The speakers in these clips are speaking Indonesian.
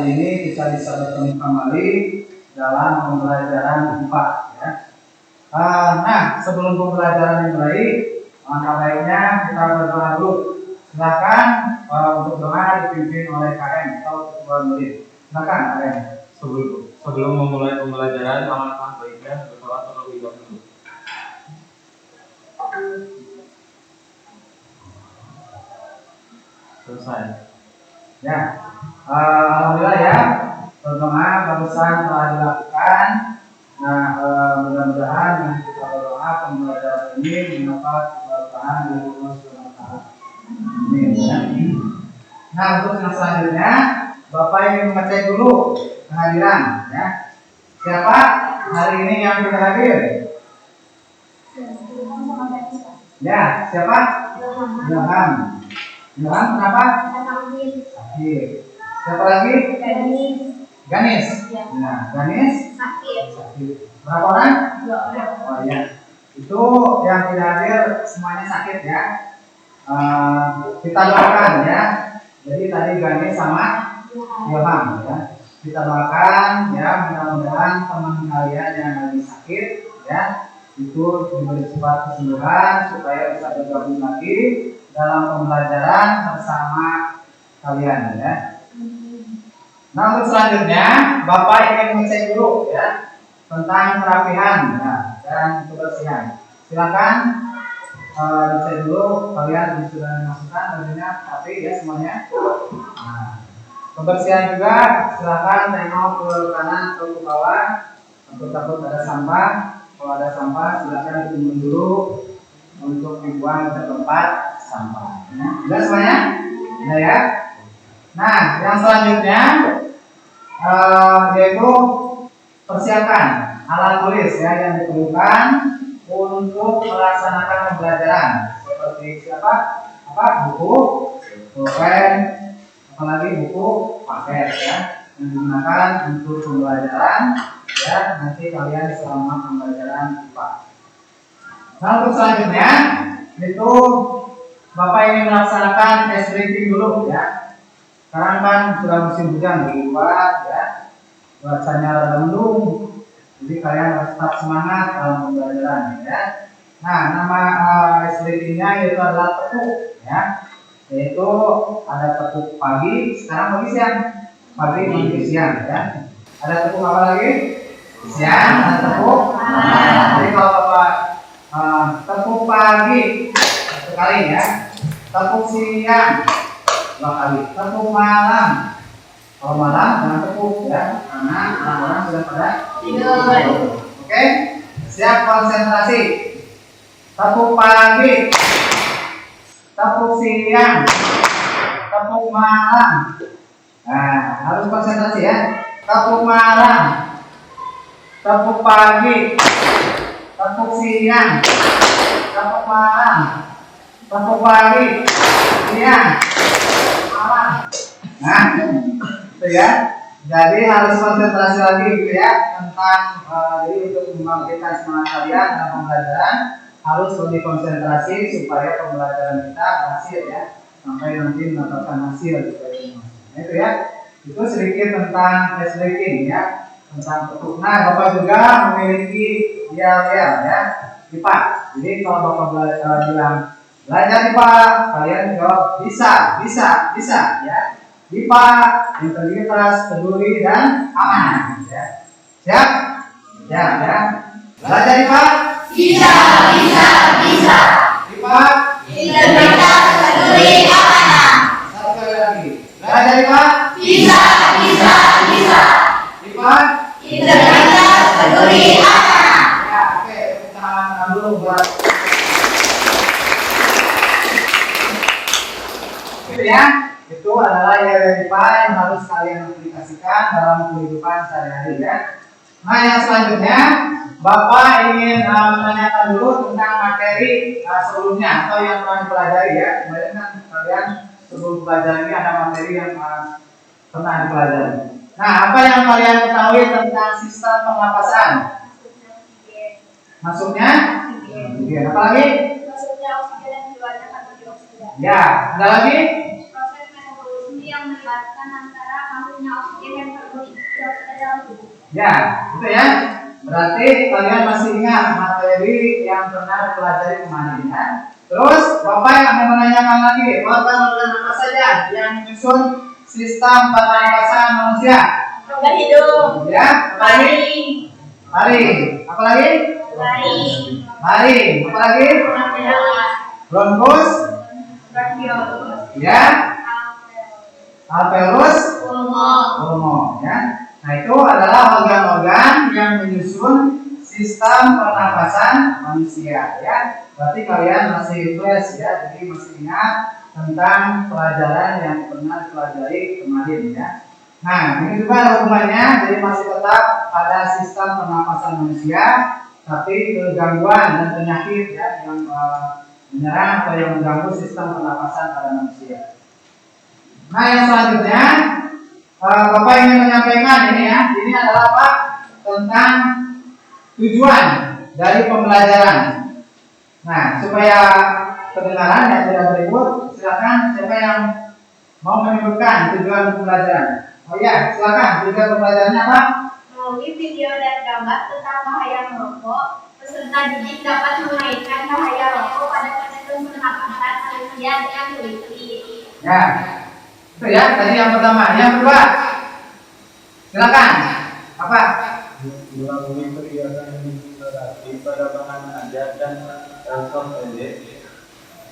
kali ini kita bisa bertemu kembali dalam pembelajaran IPA ya. Nah, sebelum pembelajaran dimulai, langkah baiknya kita berdoa dulu. Silakan untuk doa dipimpin oleh KM atau ketua murid. Silakan KM. Sebelum memulai pembelajaran, alangkah baiknya berdoa terlebih dahulu. Selesai. Ya, alhamdulillah ya, berdoa barusan telah dilakukan. Nah, mudah-mudahan dengan kita berdoa pembelajaran ini mendapat keberkahan dari Allah Subhanahu wa taala. Amin. Nah, untuk yang selanjutnya, Bapak ingin mengecek dulu kehadiran ya. Siapa hari ini yang tidak hadir? Ya, siapa? Ilham. Ilham kenapa? Sakit. Siapa lagi? Ganis. Nah, Ganis sakit. Berapa orang? 2 orang. Oh ya. Itu yang tidak hadir semuanya sakit ya. Kita doakan ya. Jadi tadi Ganis sama Ilham ya. Kita doakan ya, mudah-mudahan teman kalian yang lagi sakit ya itu diberi cepat kesembuhan supaya bisa bergabung lagi dalam pembelajaran bersama kalian ya. Nah, untuk selanjutnya Bapak ingin mengecek dulu ya tentang kerapihan ya, dan kebersihan. Silakan dicek dulu kalian sudah dimasukkan bajunya rapi ya semuanya. Nah, kebersihan juga silakan tengok ke kanan atau ke bawah. Takut ada sampah. Kalau ada sampah silakan ditimbun dulu untuk dibuang ke tempat sampah. Sudah semuanya? Sudah ya. Nah, yang selanjutnya yaitu persiapan alat tulis ya yang diperlukan untuk melaksanakan pembelajaran seperti buku, pulpen, apalagi buku paket ya yang digunakan untuk pembelajaran ya nanti kalian selama pembelajaran IPA. Nah, untuk selanjutnya itu Bapak ingin melaksanakan test reading dulu ya. Sekarang kan sudah musim hujan di luar ya, cuacanya rada mendung, jadi kalian harus tetap semangat dalam pembelajaran ya. Nah, nama test readingnya yaitu adalah tepuk ya, yaitu ada tepuk pagi, sekarang pagi siang, pagi menuju siang ya. Ada tepuk apa lagi? Siang, ada tepuk. Jadi kalau Bapak tepuk pagi sekali ya, tepuk siang 2 kali, tepuk malam. Kalau malam jangan tepuk ya, karena orang-orang sudah pada tidur. Oke, siap konsentrasi. Tepuk pagi, tepuk siang, tepuk malam. Nah, harus konsentrasi ya. Tepuk malam, tepuk pagi, tepuk siang, tepuk malam, tepuk pagi, siang, malam. Nah, itu ya. Jadi harus konsentrasi lagi gitu ya tentang jadi untuk membangkitkan semangat kalian dalam pembelajaran harus lebih konsentrasi supaya pembelajaran kita berhasil ya sampai nanti mendapatkan hasil gitu. Nah, itu ya. Itu sedikit tentang test reading ya tentang tepuk. Nah, Bapak juga memiliki yel-yel ya IPA. Jadi kalau Bapak bilang belajar IPA, kalian jawab bisa ya. IPA integritas, peduli dan aman ya. Siap? Ya. Belajar IPA? Bisa. IPA integritas, peduli, aman. Satu kali lagi. Belajar IPA? Bisa. IPA Integritas, peduli, aman. Ya, oke. Kita dulu buat itu ya. Itu adalah IPA yang harus kalian aplikasikan dalam kehidupan sehari-hari ya. Nah, yang selanjutnya Bapak ingin menanyakan dulu tentang materi sebelumnya atau yang pernah dipelajari ya. Kemarin kan kalian sebelum belajar ini ada materi yang pernah dipelajari. Nah, apa yang kalian ketahui tentang sistem pernapasan? Masuknya? Apa lagi? Masuknya oksigen dan keluarnya karbon dioksida. Ya, ada lagi? Proses metabolisme yang melibatkan antara masuknya oksigen dan karbon dioksida ke dalam tubuh. Ya, itu ya. Berarti kalian masih ingat materi yang pernah pelajari kemarin ya. Terus Bapak yang akan menanyakan lagi, organ-organ apa saja yang menyusun sistem pernapasan manusia? Rongga hidung, Ya, apa lagi? Lari. Apa lagi? lari, Lari. Apa lagi? nafas, Bronkus. bronkiolus, Ya. Alveolus. pulmo. Ya. Nah, itu adalah organ-organ yang menyusun sistem pernapasan manusia ya. Berarti kalian masih fresh ya, jadi masih ingat tentang pelajaran yang pernah dipelajari kemarin ya. Nah, ini juga hukumannya, jadi masih tetap pada sistem pernapasan manusia, tapi kegangguan dan penyakit ya yang menyerang atau yang mengganggu sistem pernapasan pada manusia. Nah, yang selanjutnya Bapak ingin menyampaikan ini ya, ini adalah apa? Tentang tujuan dari pembelajaran. Nah, supaya kedengaran yang tidak berikut, silakan siapa yang mau menyebutkan tujuan pembelajaran. Oh ya, silakan. Tujuan pembelajarannya apa? Melalui video dan gambar tentang bahaya merokok, peserta didik dapat mengaitkan bahaya rokok pada sistem pernapasan manusia dengan teliti. Ya, itu ya. Tadi yang pertama. Yang kedua, silakan. Apa? Melalui kegiatan interaksi pada bahan ajar dan software,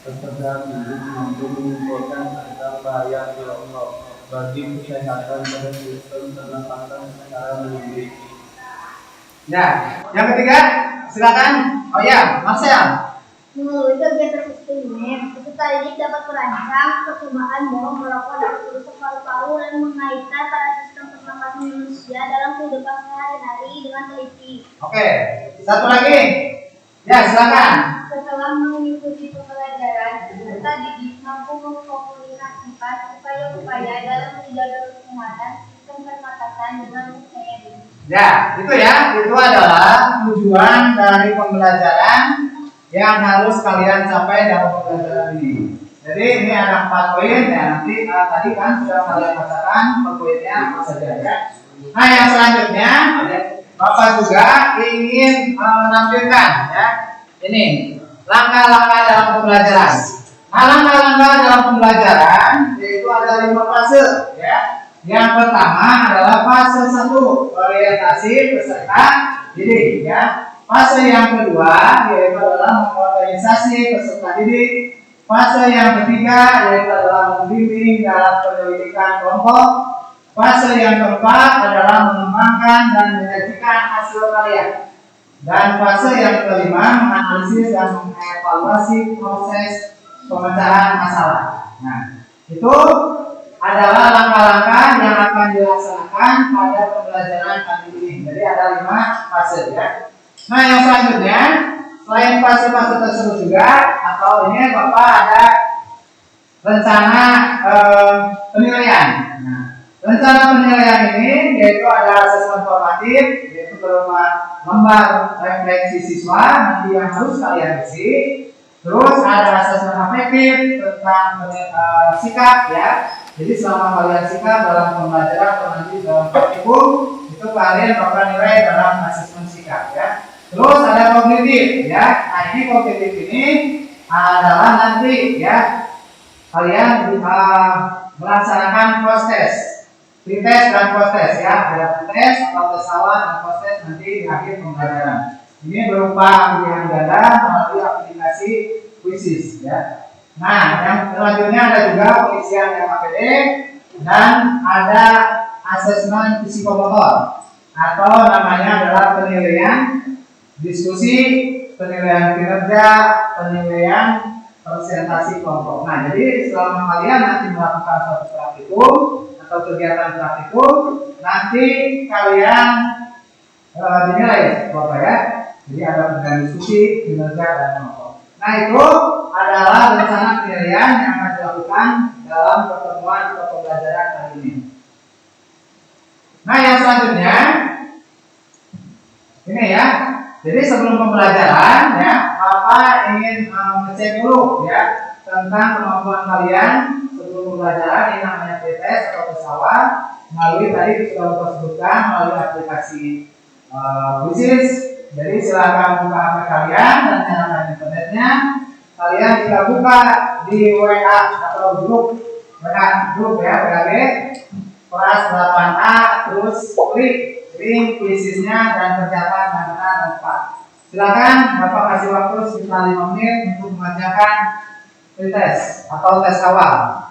peserta didik mampu mengumpulkan tentang bahaya rokok bagi kesehatan pada sistem pernapasan secara mandiri. Ya, yang ketiga, silakan. Oh ya, Marcel. Melalui kegiatan eksperimen, peserta didik dapat merancang percobaan bom merokok dan merusak paru-paru dan mengaitkan pada sistem pernapasan manusia dalam kehidupan sehari-hari dengan teliti. Oke, satu lagi. Ya, silakan. Setelah mengikuti pembelajaran, peserta didik mampu mengkomunikasikan upaya-upaya dalam menjaga kesehatan sistem pernapasan dengan percaya diri. Ya, itu ya. Itu adalah tujuan dari pembelajaran yang harus kalian capai dalam pembelajaran ini. Jadi ini ada 4 poin ya. Nanti tadi kan sudah kalian bacakan per poinnya apa saja ya. Nah, yang selanjutnya Bapak juga ingin menampilkan ya. Ini langkah-langkah dalam pembelajaran. Nah, langkah-langkah dalam pembelajaran yaitu ada 5 fase ya. Yang pertama adalah fase 1, orientasi peserta didik ya. Fase yang kedua yaitu adalah mengorganisasi peserta didik. Fase yang ketiga yaitu adalah membimbing dalam penyelidikan kelompok. Fase yang keempat adalah mengembangkan dan menyajikan hasil karya. Dan fase yang kelima menganalisis dan mengevaluasi proses pemecahan masalah. Nah, itu adalah langkah-langkah yang akan dilaksanakan pada pembelajaran kali ini. Jadi ada 5 fase ya. Nah, yang selanjutnya selain fase-fase tersebut juga atau ini Bapak ada rencana penilaian. Nah, rencana penilaian ini yaitu ada asesmen formatif yaitu berupa lembar refleksi siswa nanti yang harus kalian isi. Terus ada asesmen afektif tentang sikap ya. Jadi selama kalian sikap dalam pembelajaran atau nanti dalam praktikum itu kalian bakal nilai dalam asesmen sikap ya. Terus ada kognitif ya. Nah, ini kognitif ini adalah nanti ya kalian melaksanakan proses pretest dan post-test ya. Ada tes atau tes awal dan post-test nanti di akhir pembelajaran. Ini berupa pilihan ganda melalui aplikasi Quizzes ya. Nah, yang selanjutnya ada juga pengisian MAPD dan ada asesmen psikomotor atau namanya adalah penilaian diskusi, penilaian kinerja, penilaian presentasi kelompok. Nah, jadi selama kalian nanti melakukan suatu praktikum atau kegiatan praktikum, nanti kalian dinilai Bapak ya. Jadi ada penilaian diskusi, kinerja dan kelompok. Nah, itu adalah rencana penilaian yang akan dilakukan dalam pertemuan atau pembelajaran kali ini. Nah, yang selanjutnya ini ya. Jadi sebelum pembelajaran ya, Bapak ingin ngecek dulu ya tentang kemampuan kalian sebelum pembelajaran. Ini namanya pretest siswa melalui tadi sudah Bapak sebutkan melalui aplikasi Quizzes. Jadi silakan buka HP kalian dan nyalakan internetnya. Kalian jika buka di WA atau grup ya WAG kelas 8A, terus klik link Quizesnya dan kerjakan dengan benar dan tepat. Silakan Bapak kasih waktu sekitar 5 menit untuk mengerjakan pretest atau tes awal.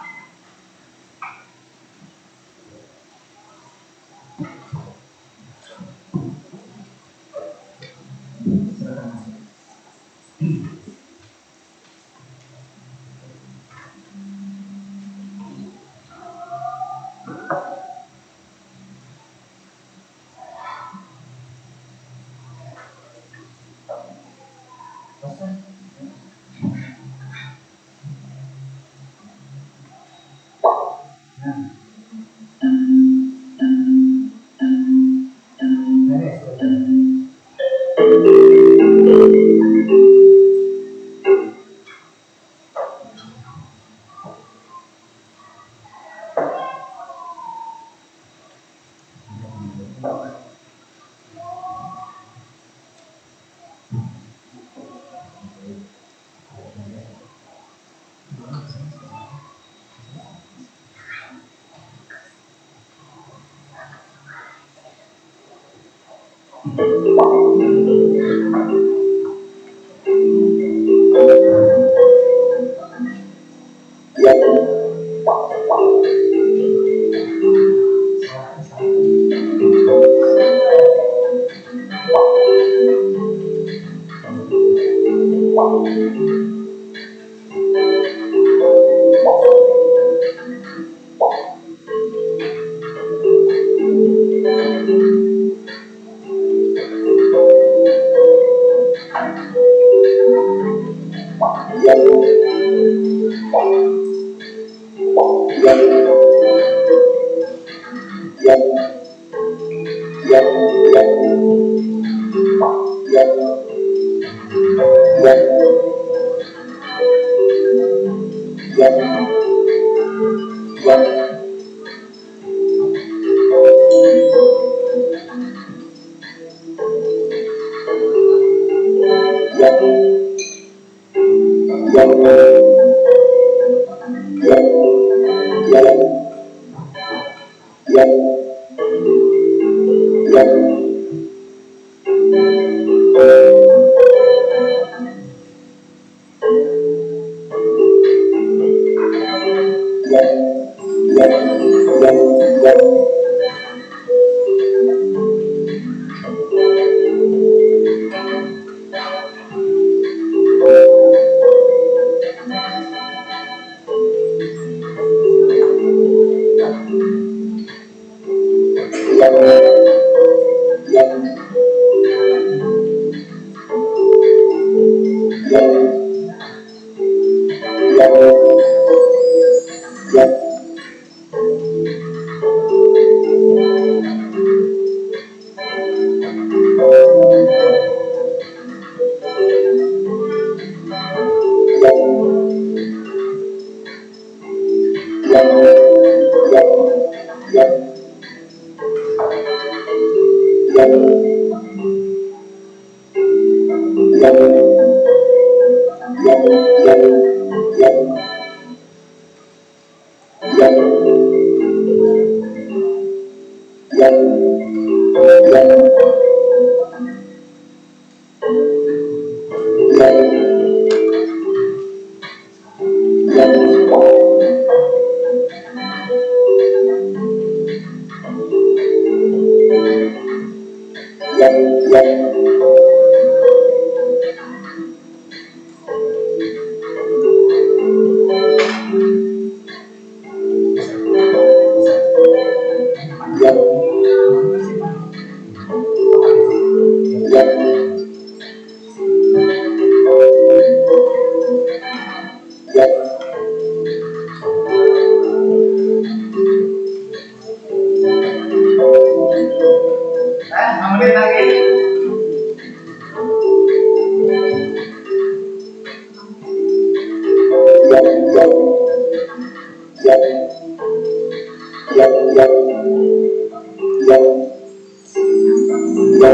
Ya,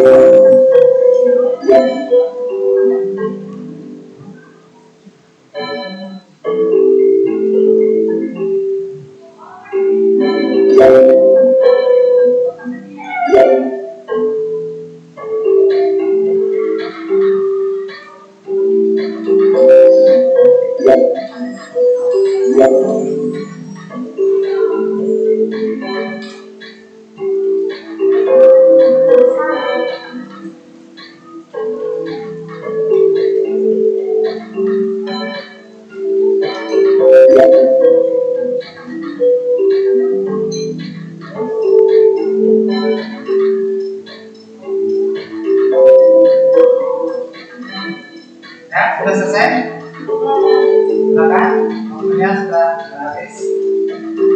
sudah selesai? Silakan. Waktunya sudah habis.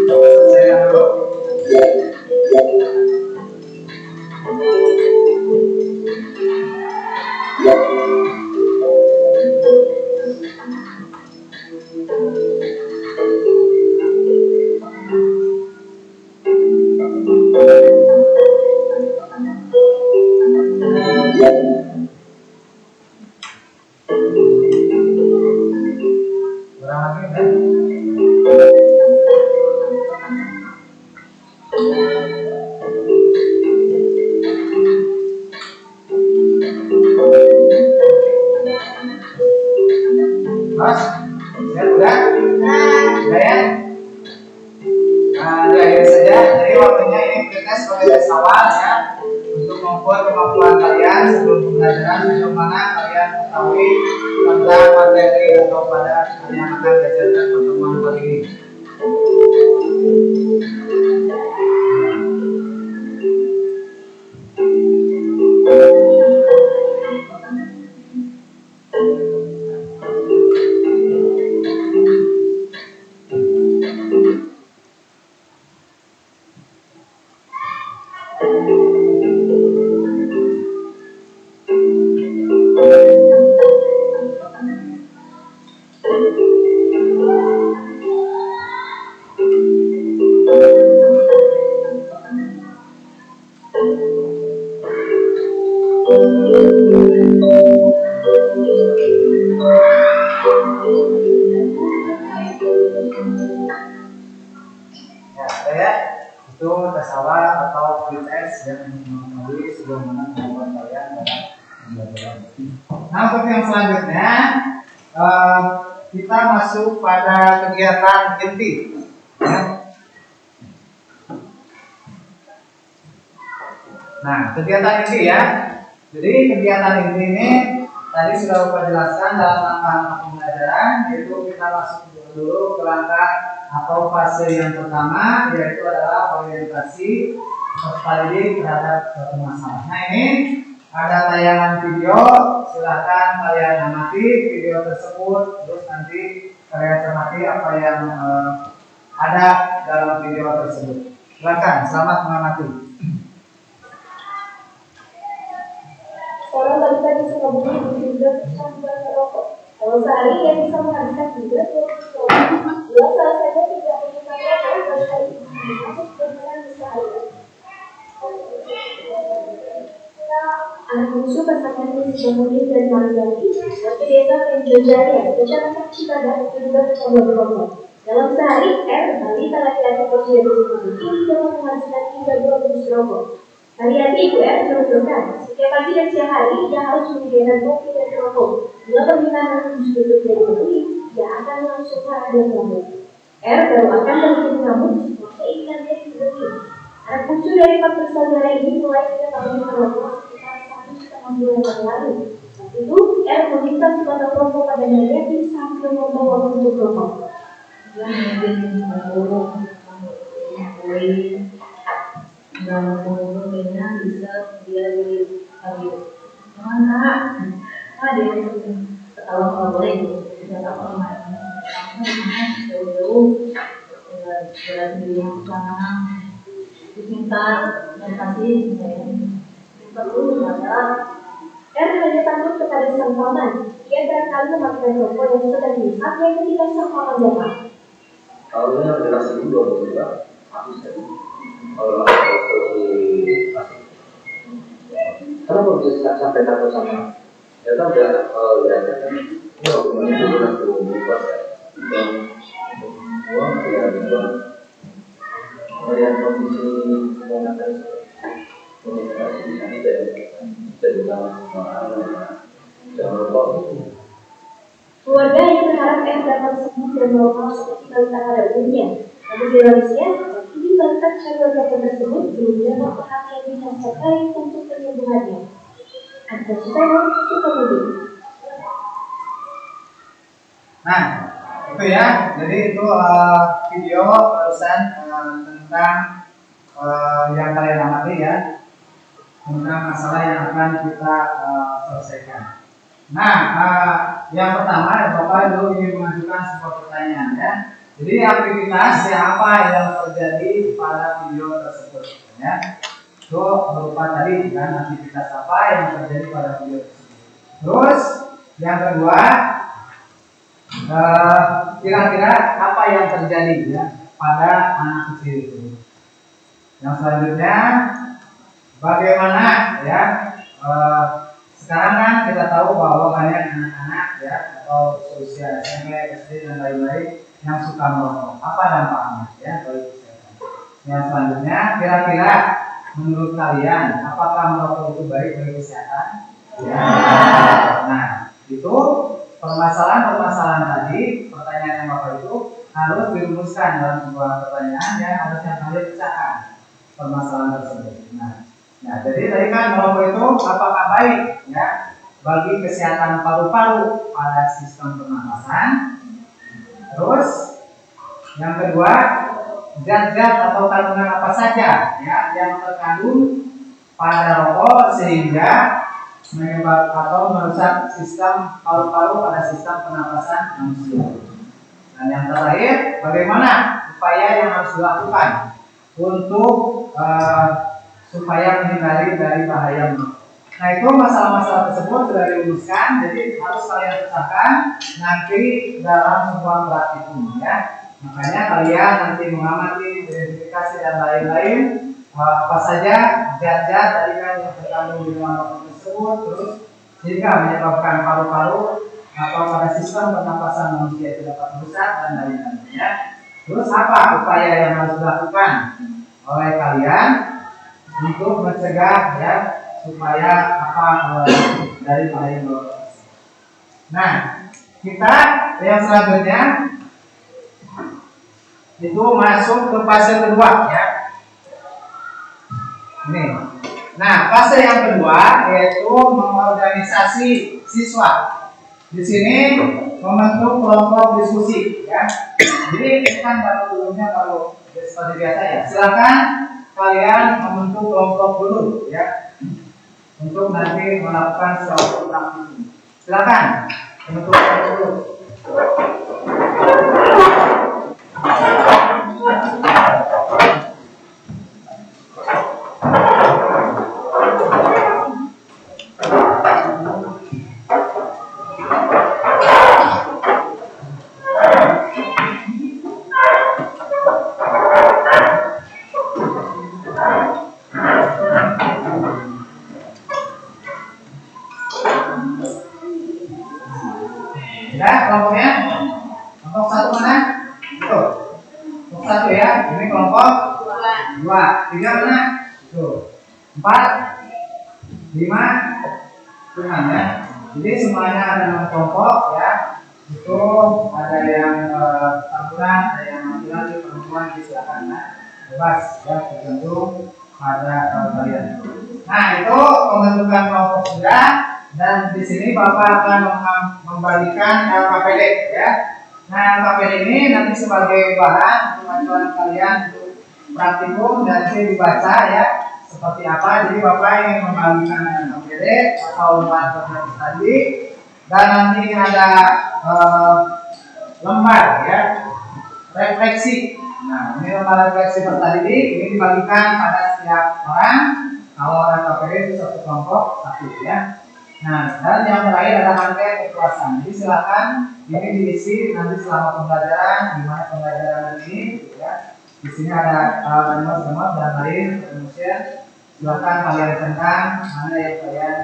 Selesaikan dulu. Kurang lagi kan? Mas, ya udah? Udah ya? Nah, akhir saja. Jadi waktunya ini kita sebagai tes awal ya, untuk mengukur kemampuan kalian sebelum pembelajaran sejauh mana kalian mengetahui tentang materi atau pada yang akan diajarkan pertemuan kali ini. Ya, ada ya. Itu tes awal atau pre-test yang mengetahui sejauh mana kemampuan kalian dalam pembelajaran. Nah, untuk yang selanjutnya kita masuk pada kegiatan inti. Ya. Nah, kegiatan inti ya. Jadi kegiatan inti ini tadi sudah Bapak jelaskan dalam langkah pembelajaran, yaitu kita masuk dulu ke langkah atau fase yang pertama, yaitu adalah orientasi peserta didik terhadap suatu masalah. Nah, ini ada tayangan video, silakan kalian amati video tersebut, terus nanti kalian cermati apa yang ada dalam video tersebut. Silakan, selamat mengamati. Seorang balita di Sukabumi juga sampai merokok. Kalau sehari ia bisa menghabiskan 3 kg. Dia salah saja tidak menyukai rokok dan hari ini masuk dengan sehari. Anak bungsu pasangan di Sukabumi dan Mariani, warga desa Penjojaya, kecamatan Cibadak, juga mencoba merokok. Dalam sehari, balita laki-laki berusia 20 tahun dapat menghabiskan 3 bungkus rokok. Hari-hari Ibu menunjukkan, setiap pagi dan siang hari ia harus menyediakan kopi dan rokok. Bila permintaan bungsu itu tidak dipenuhi, ia akan langsung marah dan ngamuk. Baru akan berhenti mengamuk setelah keinginan dia dipenuhi. Anak bungsu dari 4 bersaudara ini mulai mengetahui merokok sekitar 1,5 bulan yang lalu. Saat itu, meminta sebatang rokok pada Mariani sambil membawa untuk rokok. Dan kayaknya bisa dia beli lagi mana dia kalau nggak boleh tidak apa mana jauh-jauh berarti yang sana pintar dan kasih perlu ada hanya takut kepada sang paman. Ia barangkali memakai rokok yang sedang dipakai ketika sang paman datang. Kalau yang jelas ini 2 juga habis tadi. Kalau Kenapa bisa sampai takut sama? Ya kan udah ya kan dokumen itu udah berubah ya. Dan uang ya berubah. Melihat kondisi keponakan komunikasi di sini dari jangan lupa. Keluarga yang berharap dapat sembuh dan normal seperti balita pada umumnya. Namun di Malaysia, ini balita keluarga tersebut belum dapat perhatian dinas terkait untuk penyembuhannya. Ada suka budi. Nah, itu ya. Jadi itu video barusan tentang yang kalian amati ya, tentang masalah yang akan kita selesaikan. Nah, yang pertama, Bapak dulu ingin mengajukan sebuah pertanyaan ya. Jadi aktivitas apa yang terjadi pada video tersebut ya? Itu berupa tadi kan aktivitas apa yang terjadi pada video tersebut. Terus yang kedua, kira-kira apa yang terjadi ya pada anak kecil itu. Yang selanjutnya, bagaimana ya? Sekarang kan kita tahu bahwa banyak anak-anak ya atau usia SMP, SD dan lain-lain yang suka merokok. Apa dampaknya ya bagi kesehatan? Yang selanjutnya, kira-kira menurut kalian apakah merokok itu baik bagi kesehatan? Ya. Nah, itu permasalahan tadi, pertanyaan yang Bapak itu harus dirumuskan dalam sebuah pertanyaan yang harusnya kalian pecahkan permasalahan tersebut. Nah, jadi tadi kan merokok itu apakah baik ya bagi kesehatan paru-paru pada sistem pernapasan? Terus yang kedua, zat-zat atau kandungan apa saja ya yang terkandung pada rokok sehingga menyebabkan atau merusak sistem paru-paru pada sistem pernapasan manusia. Dan yang terakhir, bagaimana upaya yang harus dilakukan untuk supaya menghindari dari bahaya merokok. Nah, itu masalah-masalah tersebut sudah dirumuskan, jadi harus kalian pecahkan nanti dalam sebuah praktikum ya. Makanya kalian nanti mengamati identifikasi dan lain-lain apa saja zat-zat tadi kan yang terkandung di dalam rokok tersebut, terus sehingga menyebabkan paru-paru atau pada sistem pernapasan manusia itu dapat rusak dan lain-lain ya. Terus apa upaya yang harus dilakukan oleh kalian untuk mencegah ya supaya dari bahaya merokok. Nah, kita yang selanjutnya itu masuk ke fase kedua ya. Ini. Nah, fase yang kedua yaitu mengorganisasi siswa. Di sini membentuk kelompok diskusi ya. Jadi ini kan kalau seperti biasa ya. Silakan kalian membentuk kelompok dulu ya untuk nanti melakukan suatu praktikum. Silakan membentuk kelompok dulu. Ya, kelompoknya kelompok satu mana? Itu kelompok satu ya, ini kelompok dua, tiga mana? Itu 4, 5, 6 ya. Jadi semuanya ada 6 kelompok ya. Itu ada yang perempuan, ada yang laki-laki, perempuan, silakan ya. Bebas ya, tergantung pada kalian. Nah, itu pembentukan kelompok sudah. Dan di sini Bapak akan membagikan LKPD ya. Nah, LKPD ini nanti sebagai bahan untuk acuan kalian untuk praktikum dan nanti dibaca ya seperti apa. Jadi Bapak ingin membagikan LKPD atau lembar tadi dan nanti ada lembar ya refleksi. Nah, ini lembar refleksi tadi ini dibagikan pada setiap orang. Kalau LKPD itu satu kelompok satu ya. Nah, dan yang terakhir ada angket kepuasan. Jadi silakan ini diisi nanti selama pembelajaran, gimana pembelajaran ini, gitu ya. Di sini ada remote dan lain, kemudian Silakan kalian centang mana yang kalian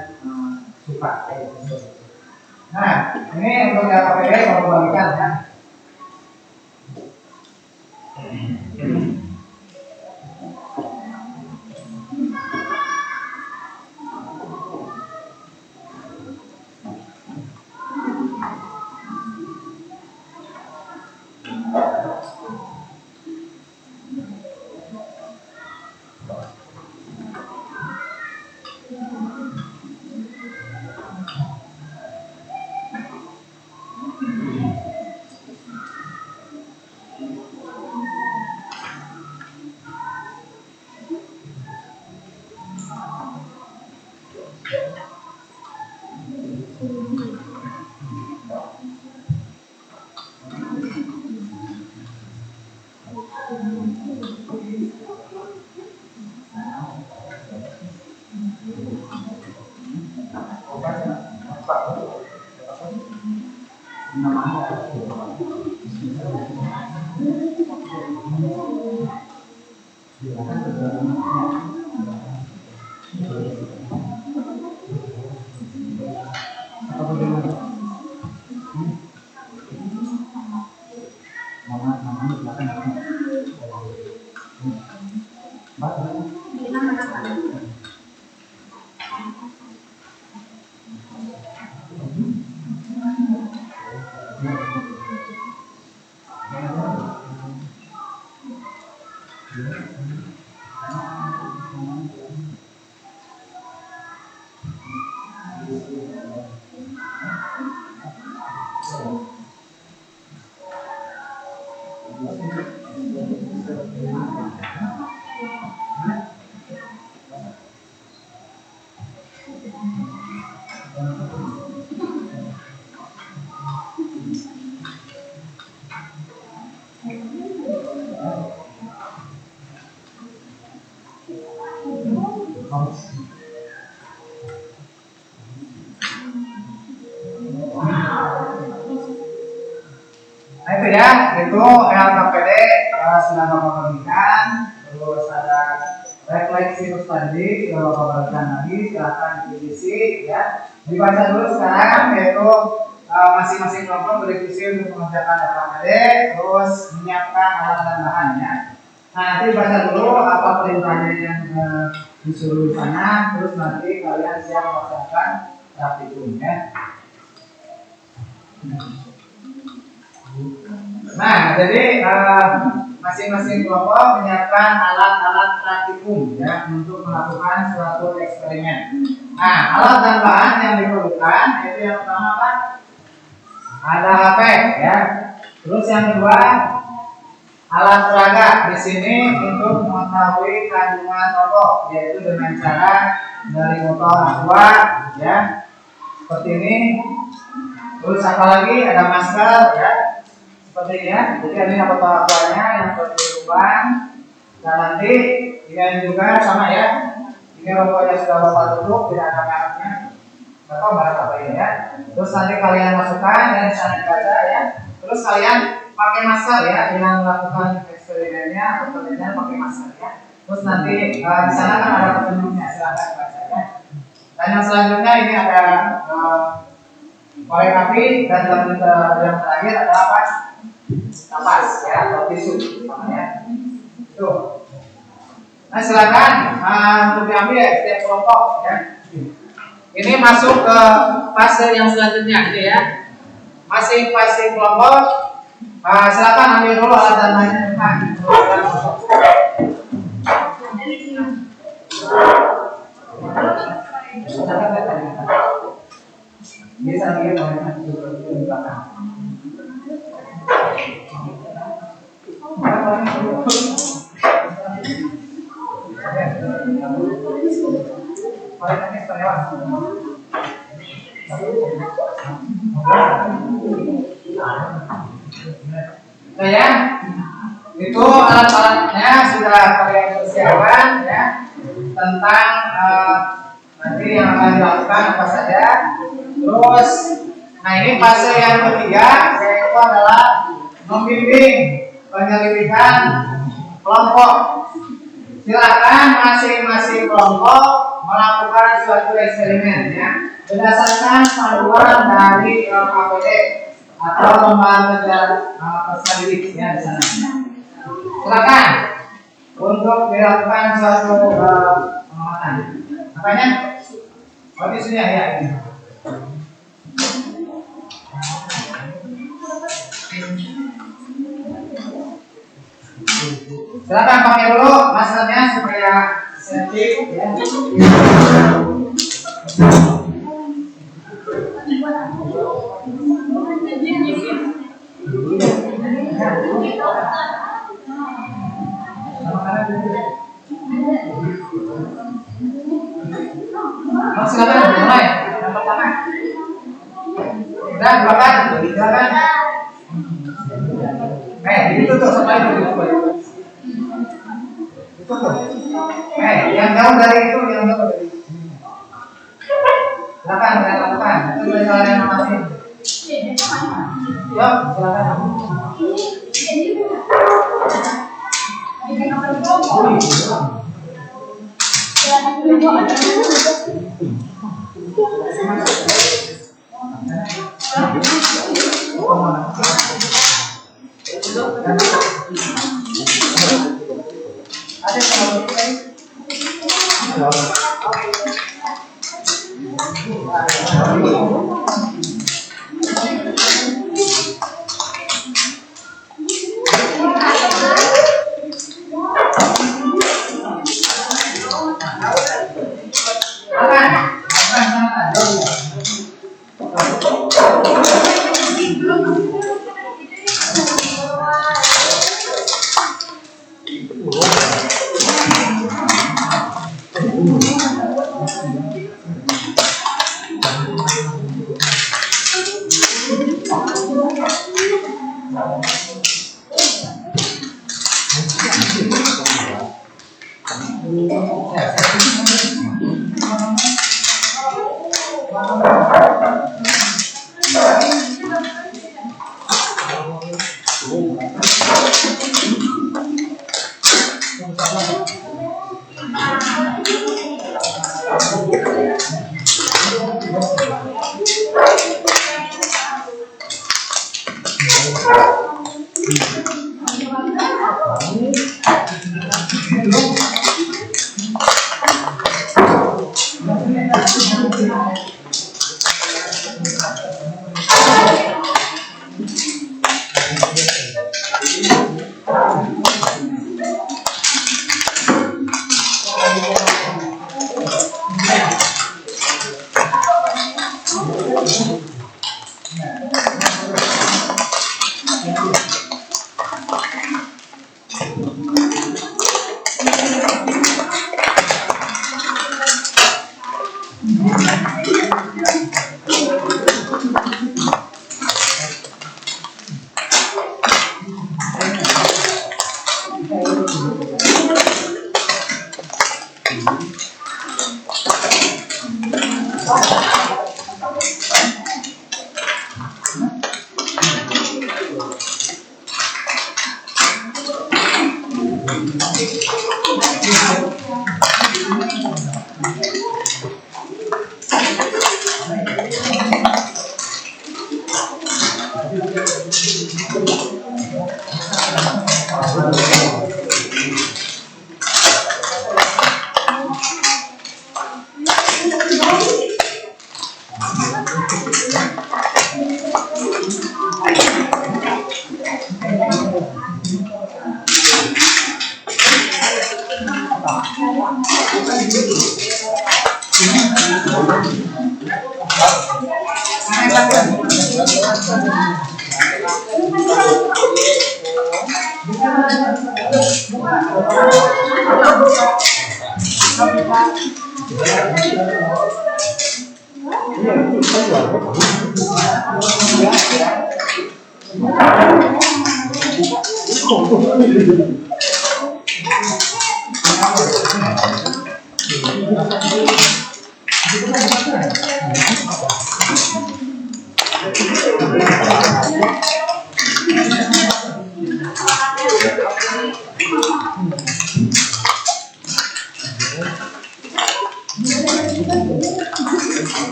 suka. Nah, ini untuk LKPD kalau bagikan ya. Nah itu ya, itu LKPD sudah Bapak bagikan, terus ada refleksi tadi sudah Bapak bagikan lagi, silahkan diisi ya. Dibaca dulu sekarang yaitu masing-masing kelompok berdiskusi untuk mengerjakan LKPD, terus menyiapkan alat dan bahannya. Nah nanti baca dulu apa perintahnya yang disuruh di sana, terus nanti kalian siap melaksanakan praktikum ya. Nah, jadi masing-masing kelompok menyiapkan alat-alat praktikum ya untuk melakukan suatu eksperimen. Nah, alat dan bahan yang diperlukan yaitu yang pertama apa? Ada HP ya. Terus yang kedua alat peraga di sini untuk mengetahui kandungan rokok yaitu dengan cara dari botol aqua ya seperti ini. Terus apa lagi? Ada masker ya. Seperti ini ya, jadi ini botol aquanya yang seperti lubang. Dan nanti ini juga sama ya. Ini rokoknya sudah Bapak tutup, tidak ada mereknya. Atau merek apa ini ya. Terus nanti kalian masukkan dan sana dibaca ya. Terus kalian pakai masker ya, yang melakukan eksperimennya atau penelitian pakai masker ya. Terus nanti di sana kan ada petunjuknya, silahkan baca ya. Dan yang selanjutnya ini ada korek api dan yang terakhir ada apa? Kapas ya, atau tisu namanya. Tuh. Nah silakan untuk diambil ya, setiap kelompok ya. Ini masuk ke fase yang selanjutnya ini ya. Masing-masing kelompok silakan ambil dulu alat dan bahannya. Bisa dia banyak di belakang. Nah ya, itu alat-alatnya sudah kalian persiapkan ya tentang nanti yang akan dilakukan apa saja. Terus, nah ini fase yang ketiga yaitu adalah membimbing penyelidikan kelompok. Silakan masing-masing kelompok melakukan suatu eksperimen ya berdasarkan panduan dari LKPD atau lembaga peserta didik ya di sana. Silakan untuk dilakukan suatu pengamatan. Makanya kondisinya ya ini. Silakan pakai dulu maskernya supaya safety ya. Silakan mulai. Yang pertama. Dan silakan. Itu tuh sampai itu. Yang jauh dari itu, yang jauh dari itu. Silakan lakukan. Itu dari kalian masing. Yuk, silakan.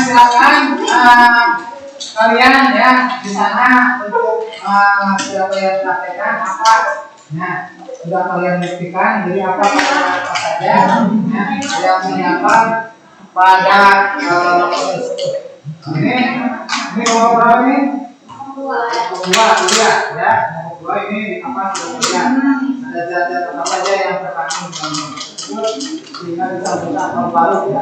Silakan kalian ya di sana untuk siapa yang praktekkan apa, nah sudah kalian buktikan jadi apa saja ya, yang menyapa pada ini nomor berapa ini? Dua ya, nomor dua ini apa sudah ada zat-zat apa saja yang terkandung dalam sehingga bisa buka nomor baru ya.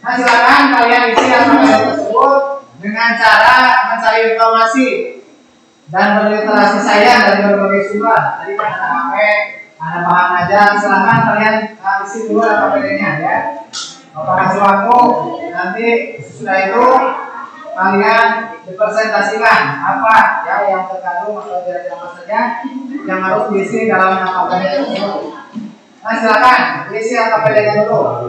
Nah silakan kalian isi apa tersebut dengan cara mencari informasi dan berliterasi saya dari berbagai sumber. Tadi kan ada HP, ada bahan ajar. Silakan kalian isi dulu apa-apanya ya. Bapak kasih waktu, nanti sesudah itu kalian dipresentasikan apa ya yang terkandung atau dari apa saja yang harus diisi dalam apa-apanya tersebut. Nah silakan isi apa-apanya dulu.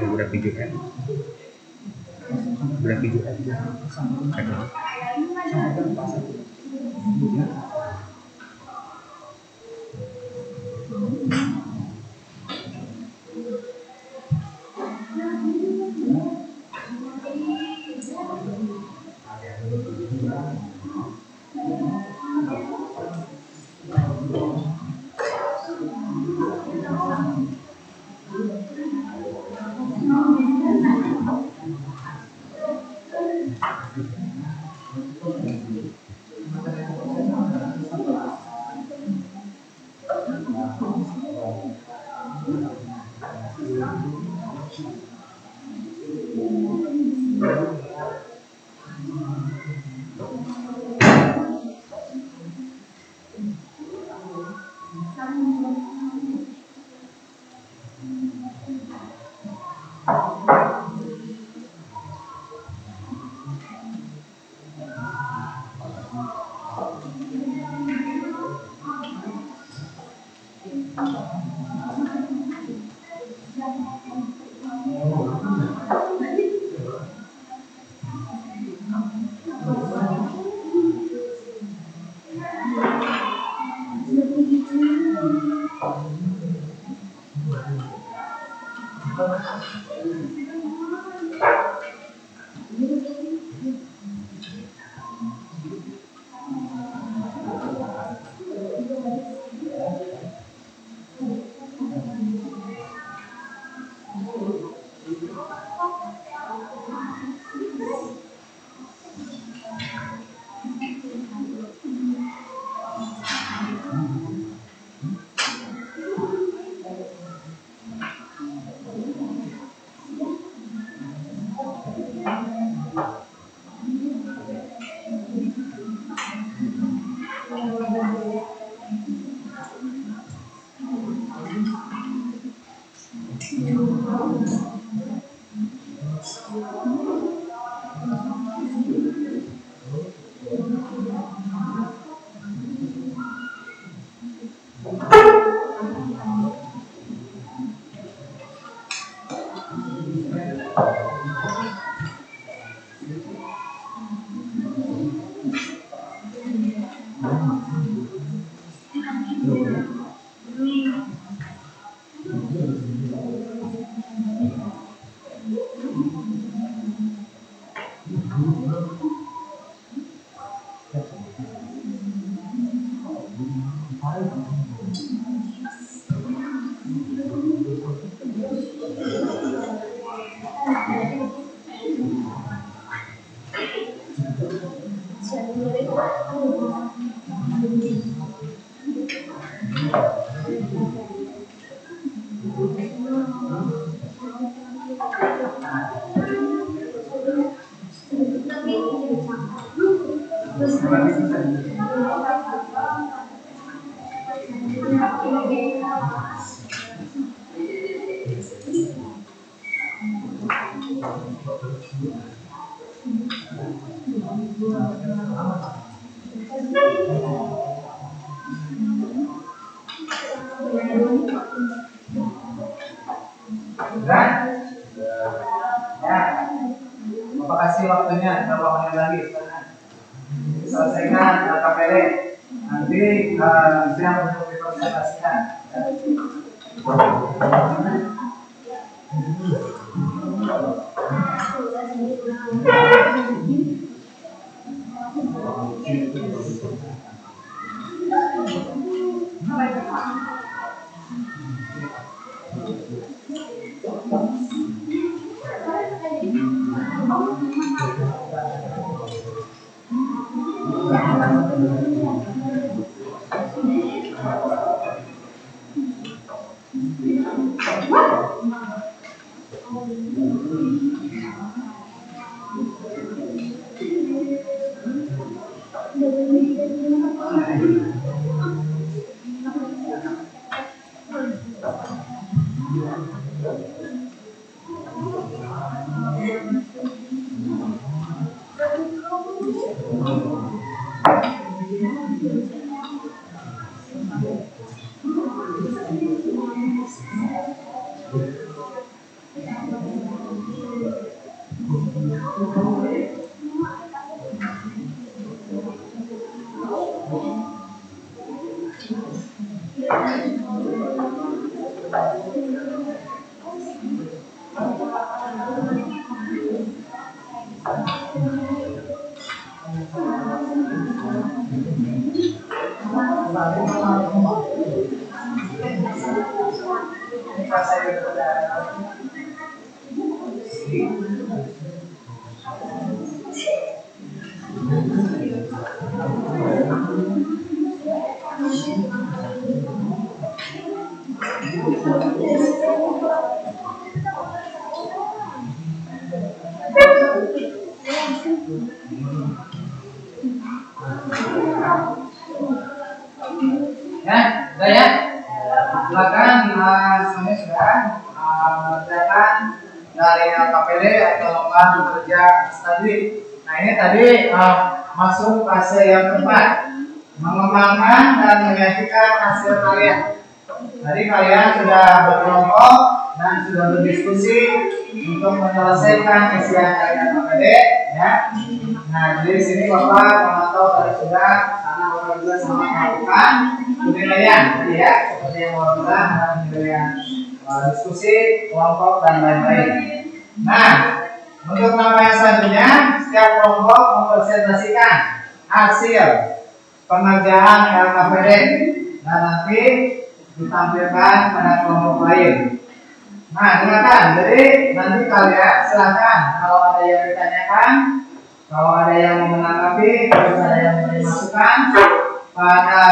budak pijuan. Budak pijuan. Sudah? Ya. Bapak kasih waktunya berapa menit lagi sekarang. Selesaikan KPD. Nanti siang untuk dipresentasikan. Ya, sudah ya. Silakan semuanya sudah mengerjakan dari LKPD atau lomba kerja studi. Nah ini tadi masuk fase yang keempat, mengembangkan dan menyajikan hasil karya. Tadi kalian sudah berkelompok dan sudah berdiskusi untuk menyelesaikan isian dari LKPD, ya. Nah di sini Bapak memantau tadi sudah, karena Bapak juga sama melakukan penilaian, ya, seperti yang Bapak bilang, ada penilaian diskusi, kelompok dan lain-lain. Nah, untuk langkah yang selanjutnya, setiap kelompok mempresentasikan hasil pengerjaan LKPD dan nanti ditampilkan pada kelompok lain. Nah, silakan. Jadi nanti kalian silakan kalau ada yang ditanyakan, kalau ada yang mau menanggapi, kalau ada yang mau dimasukkan pada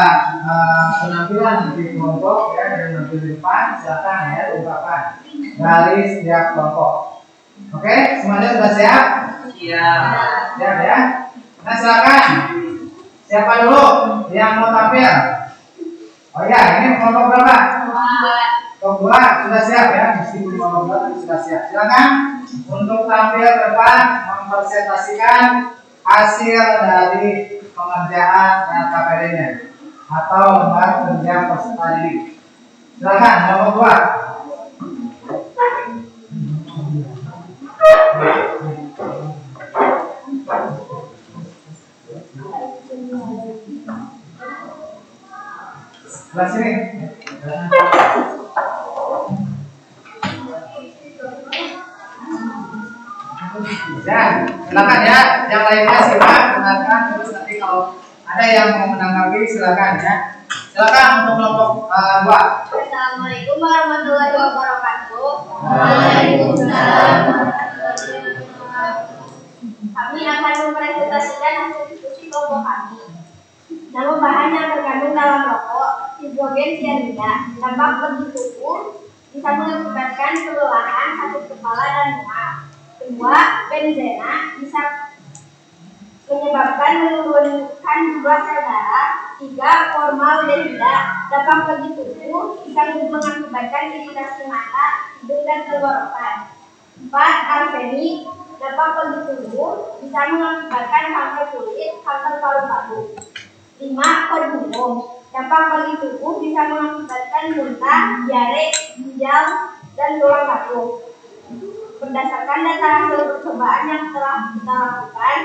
penampilan di kelompok, ya, dan nanti di depan silakan ya ungkapkan dari setiap kelompok. Oke, semuanya sudah siap? Siap. Siap ya. Nah silakan. Siapa dulu yang mau tampil? Oh ya, ini kelompok berapa? Kelompok 2 sudah siap ya, meskipun kelompok 2 tapi sudah siap. Silakan untuk tampil ke depan mempresentasikan hasil dari pengerjaan LKPD-nya atau lembar kerja peserta didik. Silakan kelompok 2. Sebelah sini. Ya, silakan ya. Yang lainnya silakan dengarkan, terus nanti kalau ada yang mau menanggapi silakan ya. Silakan untuk kelompok 2. Assalamualaikum warahmatullahi wabarakatuh. Waalaikumsalam. Kami akan mempresentasikan hasil diskusi kelompok kami. Nama bahan yang terkandung dalam rokok hidrogen cyanida dampak bagi tubuh bisa mengakibatkan kelelahan, sakit kepala dan demam. 2. Benzena bisa menyebabkan menurunkan jumlah sel darah. 3. Formaldehida dapat bagi tubuh bisa mengakibatkan iritasi mata, hidung dan tenggorokan. 4. Arsenik dapat bagi tubuh bisa mengakibatkan kanker kulit, kanker paru-paru. 5. Kordumum dapat bagi tubuh bisa mengakibatkan muntah, diare, ginjal dan tulang rapuh. Berdasarkan data hasil percobaan yang telah kita lakukan,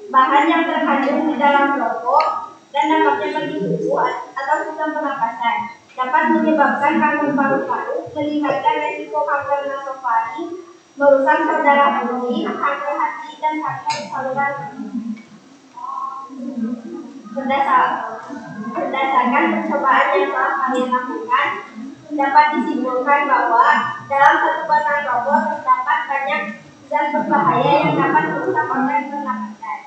bahan yang terkandung di dalam rokok dan dampaknya bagi tubuh atau sistem pernapasan dapat menyebabkan kanker paru-paru, meningkatkan resiko kanker nasofaring, merusak sel darah putih, kanker hati dan kanker saluran. Berdasarkan percobaan yang telah kalian lakukan, dapat disimpulkan bahwa dalam satu batang rokok terdapat banyak zat berbahaya yang dapat merusak organ pernapasan.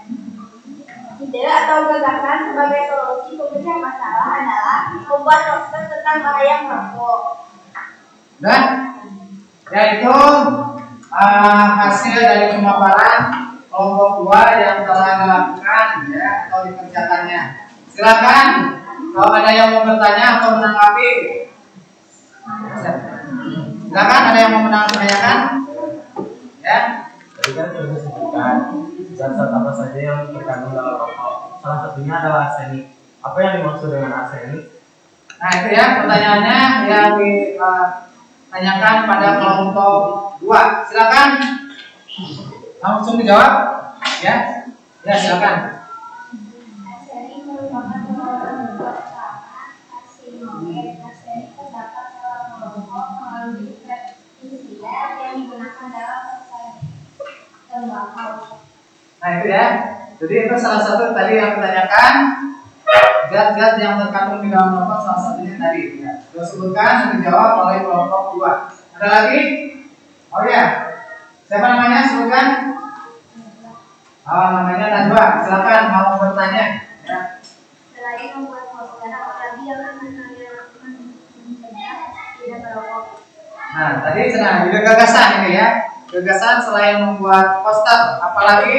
Ide atau gagasan sebagai solusi pemecah masalah adalah membuat poster tentang bahaya merokok. Dan yaitu hasil dari pemaparan kelompok 2 yang telah dilakukan ya atau dikerjakannya. Silakan kalau ada yang mau bertanya atau menanggapi. Silakan ada yang mau menanyakan? Ya. Tadi kan sudah disebutkan zat-zat apa saja yang terkandung dalam rokok. Salah satunya adalah arsenik. Apa yang dimaksud dengan arsenik? Nah itu ya pertanyaannya yang ditanyakan pada kelompok 2. Silakan langsung dijawab. Ya, ya silakan. Arsenic merupakan golongan utama arsinogen. Arsenic terdapat dalam rokok melalui pestisida yang digunakan dalam tembakau. Nah itu ya. Jadi itu salah satu tadi yang ditanyakan, zat-zat yang terkandung di dalam rokok salah satunya tadi. Ya. Sudah sebutkan dan dijawab oleh kelompok 2. Ada lagi? Oh ya. Siapa namanya? Sebutkan. Oh, namanya Najwa. Silakan mau bertanya. Ya. Selain membuat kopi, apalagi yang mencegah tidak merokok. Nah, tadi senang ide gagasan ini ya. Gagasan selain membuat poster, apalagi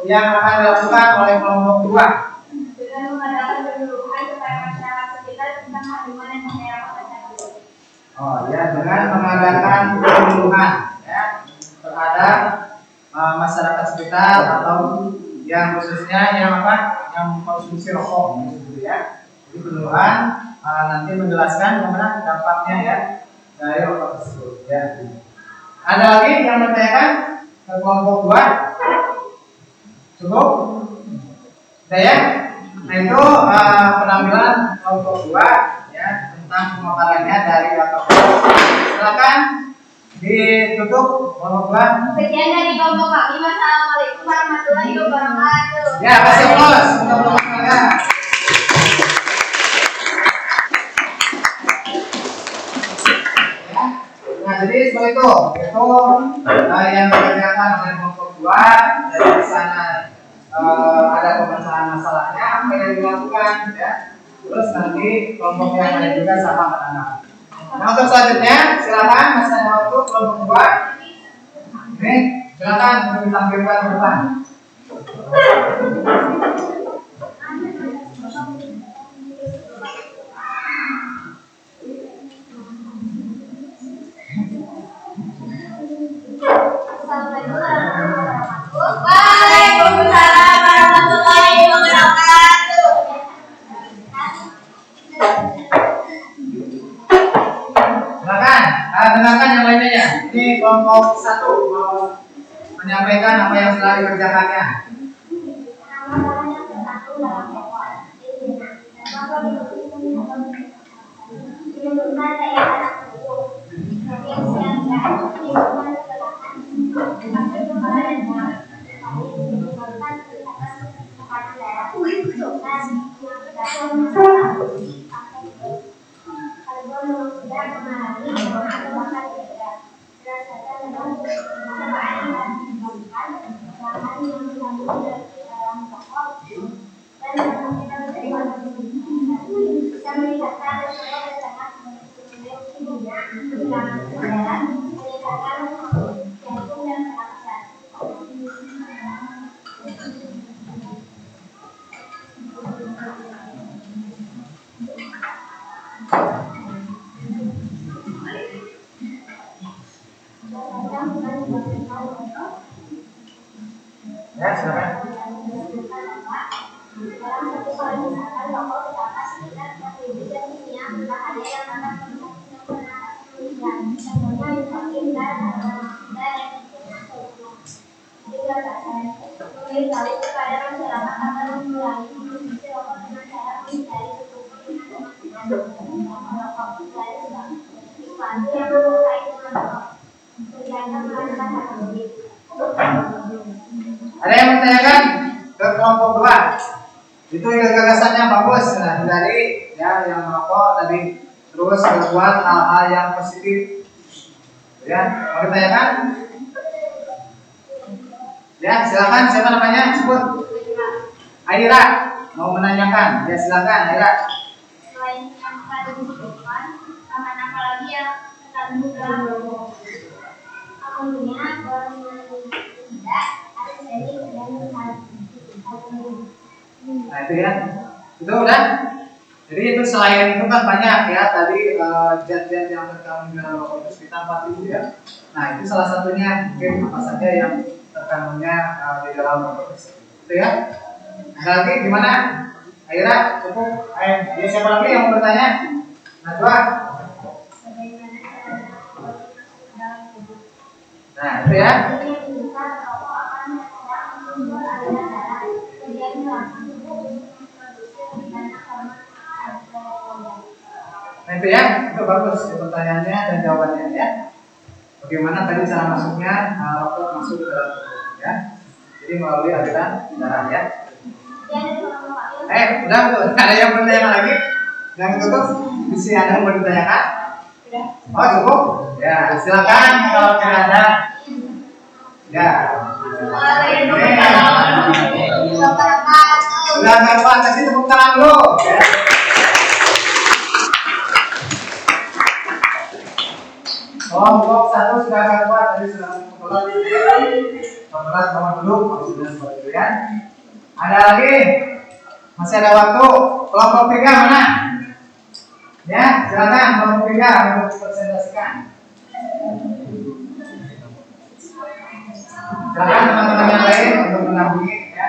yang akan dilakukan oleh kelompok 2. Dengan mengadakan penyuluhan kepada masyarakat sekitar tentang kandungan dan bahaya rokok tersebut. Oh ya, dengan mengadakan penyuluhan ya terhadap masyarakat sekitar atau yang khususnya yang apa? Yang mengkonsumsi rokok gitu ya. Jadi penyuluhan nanti menjelaskan bagaimana dampaknya ya dari rokok tersebut ya. Ada lagi yang bertanyakan ke kelompok 2? Cukup? Sudah ya? Nah itu penampilan kelompok 2 ya tentang pemaparannya dari alkohol. Silakan ditutup kelompok 2. Sekian dari kelompok kami. Wassalamualaikum warahmatullahi wabarakatuh. Ya, kasih aplaus untuk kelompok mereka. Nah, jadi seperti itu yang dikerjakan oleh kelompok 2. Jadi di sana ada pemecahan masalahnya apa yang dilakukan ya. Terus nanti kelompok yang lain juga sama anak-anak. Nah, untuk selanjutnya silakan masih ada waktu kelompok 2. Nih, silakan untuk ditampilkan ke depan. Assalamualaikum warahmatullahi wabarakatuh. Waalaikumsalam warahmatullahi wabarakatuh. Silakan, dengarkan yang lainnya ya. Ini kelompok 1 mau menyampaikan apa yang telah dikerjakannya. Nama-nama yang tercantum dalam rokok. Menurunkan daya tahan tubuh. Yang siapkan lingkungan kesehatan. Pakai kepala dan mulut. Menyebabkan peningkatan tekanan darah. Dan mengakibatkan masalah karbon monoksida mengalami atau bahkan tidak. Berdasarkan dalam percobaan dan dikembangkan bahan yang dikandung dalam rokok dan kita menjadi bisa meningkatkan resiko bersama kimia, kehilangan kesadaran, meningkatkan jantung dan pernapasan. Ya, silakan. Dalam satu kali misalkan rokok terdapat sekitar 4.000 zat kimia berbahaya yang dapat merusak manusia. Contohnya nikotin dan monoksida yang digagasan memberitahu kepada masyarakat agar mengurangi konsumsi rokok dengan cara menghindari kerumunan rokok dan sesuatu yang berkait dengan rokok. Kegiatan melakukan hal tersebut. Ada yang bertanyakan ke kelompok 2? Itu gagasannya bagus. Nah, dari ya yang merokok tadi terus berbuat hal-hal yang positif. Ya, mau ditanyakan? Ya, silakan. Siapa namanya? Sebut. Aira mau menanyakan. Ya, silakan Aira. Selain yang tadi disebutkan, bahan apa lagi yang terkandung dalam rokok? Amonia, formaldehida, arsenik, dan karbon. Nah, itu ya. Itu udah. Jadi itu selain itu kan banyak ya tadi zat-zat yang terkandung dalam rokok itu sekitar 4.000 ya. Nah, itu salah satunya mungkin apa saja yang terkandungnya di dalam rokok tersebut. Itu ya. Ada lagi gimana? Aira, cukup. Jadi siapa lagi yang mau bertanya? Najwa. Bagaimana cara rokok masuk ke dalam tubuh? Nah, itu ya. Nah, itu ya. Itu bagus pertanyaannya dan jawabannya ya. Bagaimana tadi cara masuknya rokok masuk ke dalam tubuh ya. Jadi melalui aliran darah ya. Udah tuh. Ada yang bertanya lagi? Yang tutup? Bisa ada yang mau ditanyakan? Oh cukup? Ya silakan kalau tidak ada. Ya. Sudah kawan kasih tepuk tangan dulu. Ya. Kelompok 1 sudah agak kuat tadi sudah memberat nomor dulu maksudnya seperti itu ya. Ada lagi? Masih ada waktu. Kelompok 3 mana? Ya, silakan kelompok 3 untuk presentasikan. Silakan teman-teman yang lain untuk mendampingi ya.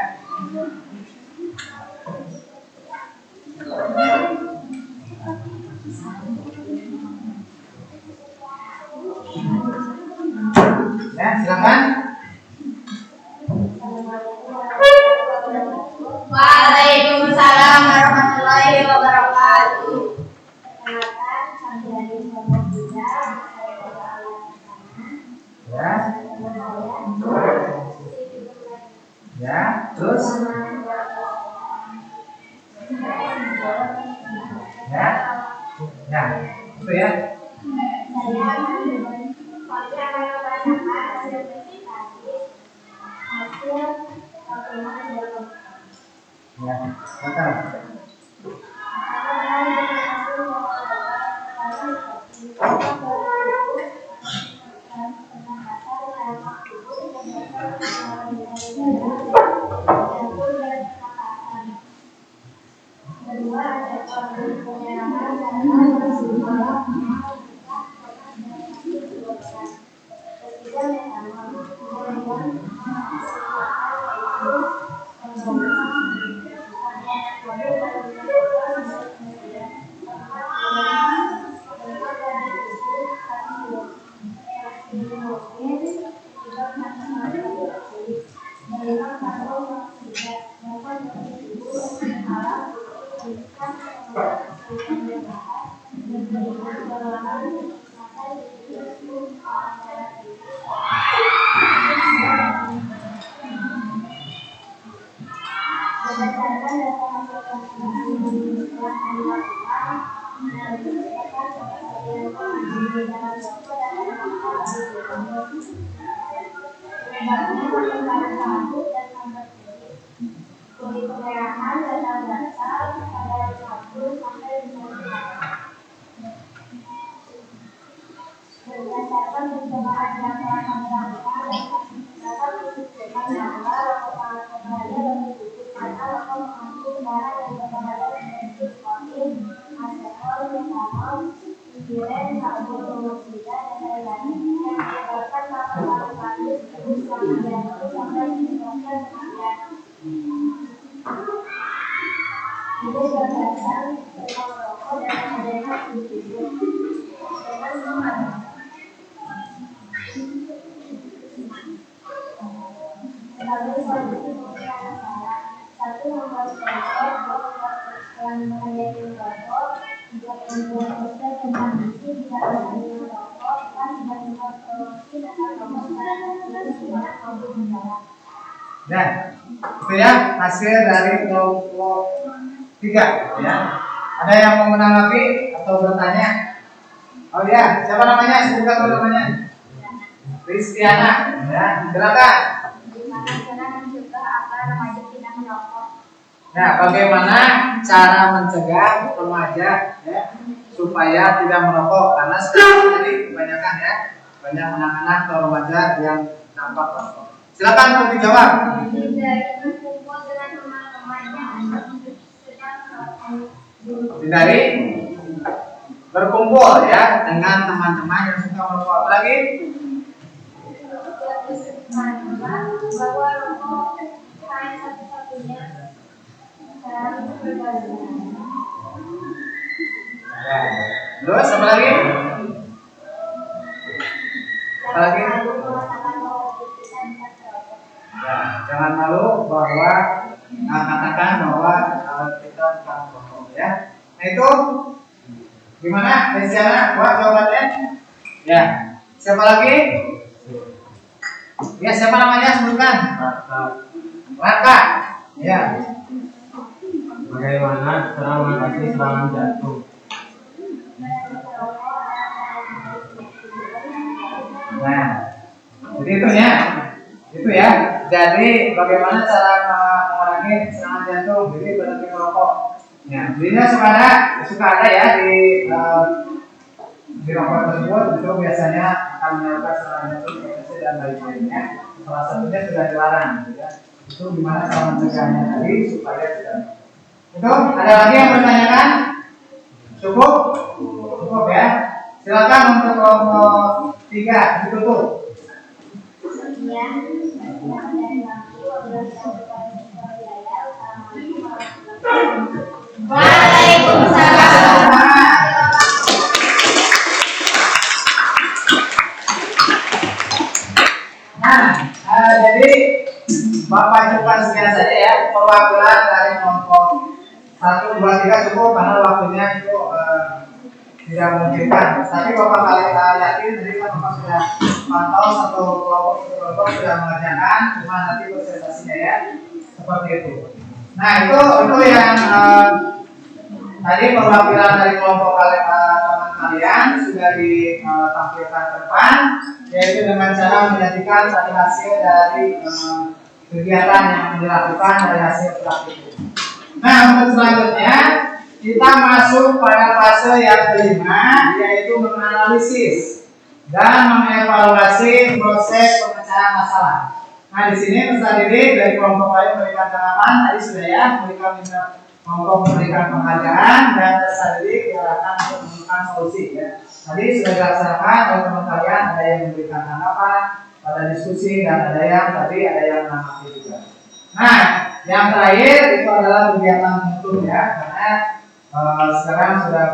Ya, silakan. Waalaikumsalam warahmatullahi wabarakatuh. Ya. Ya, terus. Ya. Ya, itu ya. Ya, silakan. Nah, itu ya hasil dari kelompok 3 ya. Ada yang mau menanggapi atau bertanya? Oh ya, siapa namanya? Sebutkan dulu namanya. Kristiana, ya, silakan. Nah, bagaimana cara mencegah remaja ya supaya tidak merokok? Karena sekarang tadi kebanyakan ya banyak anak-anak atau remaja yang nampak merokok. Silakan untuk dijawab. Dari berkumpul ya dengan teman-teman yang suka merokok. Apa lagi? Bahwa rokok hanya satu-satunya Terus apa lagi? Apa lagi? Jangan malu bahwa katakan bahwa kita bukan kelompok ya. Nah itu gimana? Desiana, buat jawabannya? Ya. Siapa lagi? Ya, siapa namanya? Sebutkan. Raka. Ya. Bagaimana cara mengatasi serangan jantung? Nah, jadi itu ya. Jadi bagaimana cara mengurangi serangan jantung? Jadi berhenti merokok. Ya, jadinya suka ada ya di rokok tersebut itu biasanya akan menyebabkan serangan jantung, depresi dan lain-lainnya. Salah satunya sudah dilarang, ya. Itu gimana cara mencegahnya tadi supaya tidak. Itu ada lagi yang bertanyakan? Cukup? Cukup ya. Silakan untuk kelompok 3 ditutup. Waalaikumsalam. Jadi Bapak cukup sekian saja ya perwakilan dari kelompok 1, 2, 3 cukup karena waktunya itu tidak memungkinkan. Tapi Bapak yakin tadi kan Bapak sudah pantau satu kelompok sudah mengerjakan, cuma nanti presentasinya ya seperti itu. Nah itu yang tadi perwakilan dari kelompok teman kalian sudah ditampilkan ke depan, yaitu dengan cara menjadikan tadi hasil dari kegiatan yang dilakukan dari hasil praktik. Nah untuk selanjutnya kita masuk pada fase yang kelima, yaitu menganalisis dan mengevaluasi proses pemecahan masalah. Nah di sini peserta didik dari kelompok lain memberikan tanggapan tadi sudah ya, kelompok memberikan penghargaan dan peserta didik diarahkan untuk menemukan solusi ya. Tadi sudah dilaksanakan oleh teman kalian, ada yang memberikan tanggapan pada diskusi dan ada yang menanggapi juga. Nah yang terakhir itu adalah kegiatan menuntun ya, karena sekarang sudah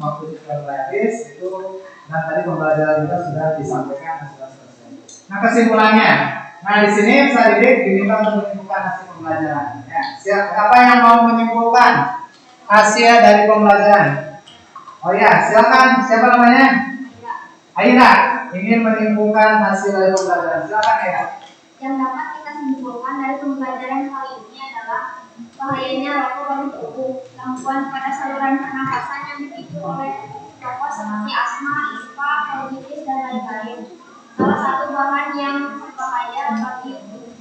waktu sudah habis itu dan tadi pembelajaran kita sudah disampaikan dan sudah selesai. Nah kesimpulannya, nah di sini peserta didik diminta untuk menyimpulkan hasil pembelajaran. Ya, siapa yang mau menyimpulkan hasil dari pembelajaran? Oh ya, silakan. Siapa namanya? Aira. Ingin menyimpulkan hasil dari pembelajaran. Silakan ya. Yang dapat kita simpulkan dari pembelajaran kali ini adalah bahayanya rokok bagi tubuh, gangguan pada saluran pernafasan yang dipicu oleh rokok seperti asma, ispa, bronkitis dan lain-lain. Salah satu bahan yang berbahaya bagi tubuh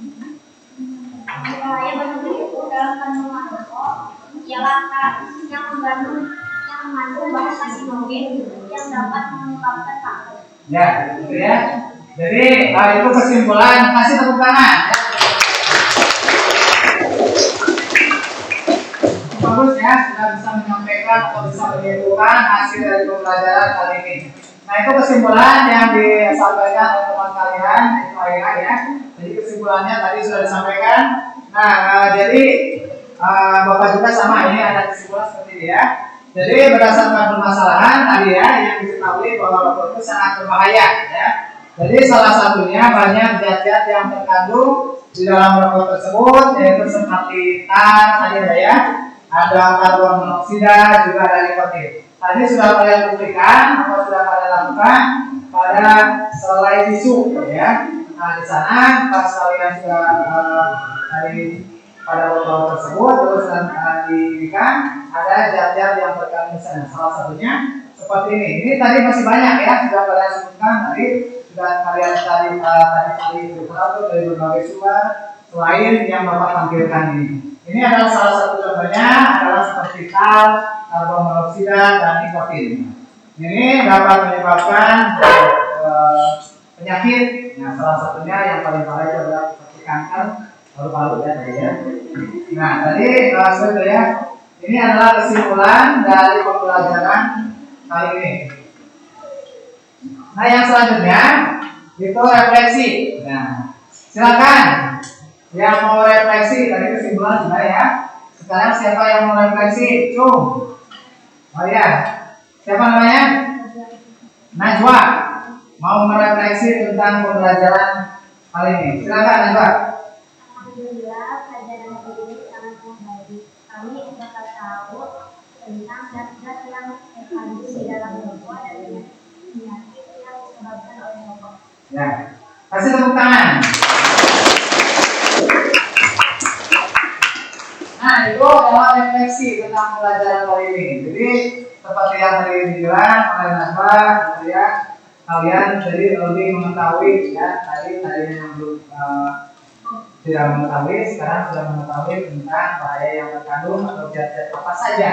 dalam kandungan rokok ialah yang mengandung bahan karsinogen yang dapat menyebabkan kanker. Ya, gitu ya. Jadi itu kesimpulan. Kasih tepuk tangan. Ya. Bagus ya, sudah bisa menyampaikan atau bisa menyimpulkan hasil dari pembelajaran kali ini. Nah itu kesimpulan yang disampaikan oleh teman kalian, itu Aira ya. Jadi kesimpulannya tadi sudah disampaikan. Nah jadi Bapak juga sama, ini ada kesimpulan seperti ini ya. Jadi berdasarkan permasalahan tadi ya yang diketahui bahwa rokok itu sangat berbahaya ya. Jadi salah satunya banyak zat-zat yang terkandung di dalam rokok tersebut yaitu seperti tar tadi ya, ada karbon monoksida, juga ada nikotin. Tadi sudah kalian buktikan atau sudah kalian lakukan pada selai tisu ya. Nah di sana pas kalian sudah tadi pada botol tersebut terus diberikan ada zat-zat yang terkandung di sana. Salah satunya seperti ini. Ini tadi masih banyak ya, sudah kalian sebutkan tadi, sudah kalian tadi berasal dari berbagai sumber selain yang Bapak tampilkan ini. Ini adalah salah satu contohnya adalah seperti tar, karbon monoksida dan nikotin. Ini dapat menyebabkan penyakit. Nah, salah satunya yang paling parah itu adalah seperti kanker paru-paru ya tadi ya. Nah, tadi seperti ya. Ini adalah kesimpulan dari pembelajaran kali ini. Nah, yang selanjutnya itu refleksi. Nah, silakan yang mau refleksi tadi kesimpulan sudah ya. Sekarang siapa yang mau refleksi? Cung. Oh ya, siapa namanya? Najwa. Mau merefleksi tentang pembelajaran kali ini. Silakan Najwa. tentang zat-zat yang terkandung di dalam rokok dan penyakit yang disebabkan oleh rokok. Ya, kasih tepuk tangan. Nah, itu adalah refleksi tentang pelajaran kali ini. Jadi seperti yang tadi dibilang oleh Najwa, gitu ya, kalian jadi lebih mengetahui ya tadinya yang belum tidak mengetahui, sekarang sudah mengetahui tentang bahaya yang terkandung atau zat-zat apa saja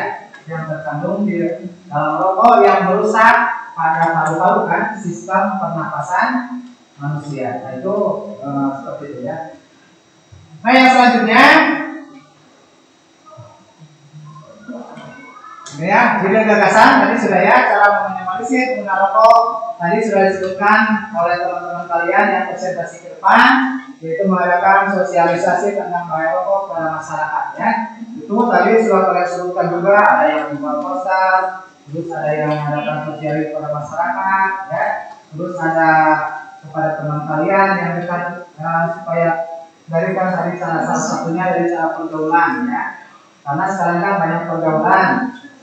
yang terkandung di dalam rokok yang merusak pada paru-paru kan, sistem pernapasan manusia. Nah, itu seperti itu ya. Nah, yang selanjutnya ya, jadi gagasan tadi sudah ya, cara meminimalisir penggunaan rokok tadi sudah disebutkan oleh teman-teman kalian yang presentasi ke depan, yaitu mengadakan sosialisasi tentang bahaya rokok kepada masyarakat ya. Itu tadi sudah kalian sebutkan juga, ada yang membuat poster, terus ada yang mengadakan sosialisasi kepada masyarakat ya, terus ada kepada teman kalian yang dekat supaya dari kan tadi salah satunya dari cara pergaulan ya, karena sekarang kan banyak pergaulan.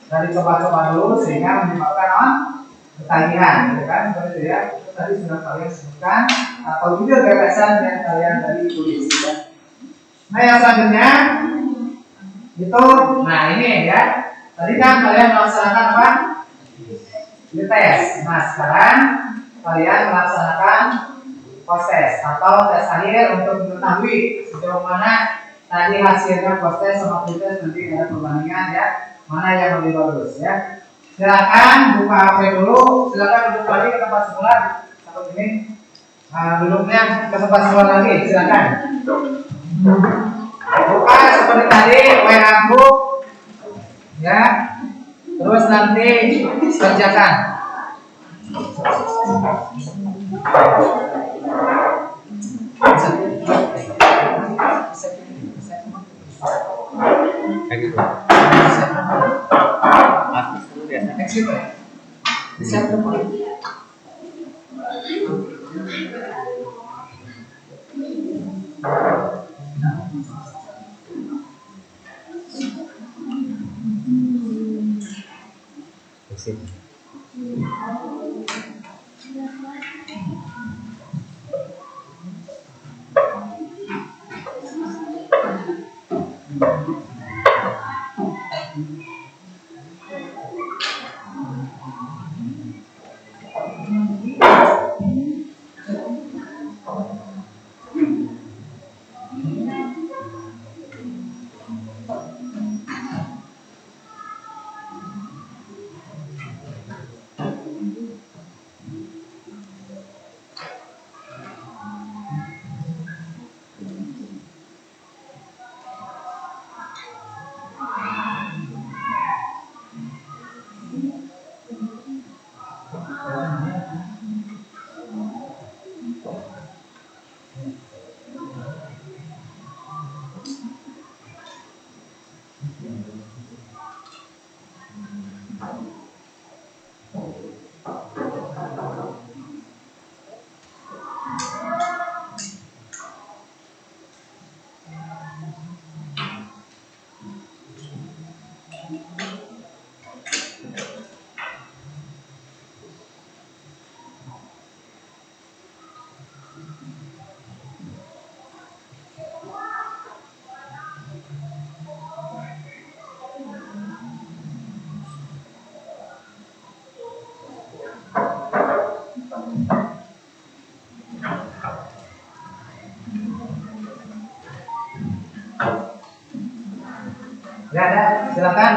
Dari coba-coba dulu sehingga menyebabkan ketagihan, gitu kan? Seperti itu ya. Itu tadi sudah kalian sebutkan atau juga gagasan yang kalian tadi tulis ya. Nah, yang selanjutnya itu, nah ini ya. Tadi kan kalian melaksanakan apa? Tes. Nah, sekarang kalian melaksanakan post-tes atau tes akhir untuk mengetahui sejauh mana tadi hasilnya post-tes sama pre-tes, nanti ada perbandingan ya. Mana yang lebih bagus ya. Silakan buka HP dulu, silakan duduk lagi ke tempat semula. Satu ini duduknya ke tempat semula lagi, silakan. Buka seperti tadi, WA group ya. Terus nanti kerjakan. Ya ada, silakan.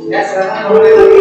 Ya, silakan mulai lagi.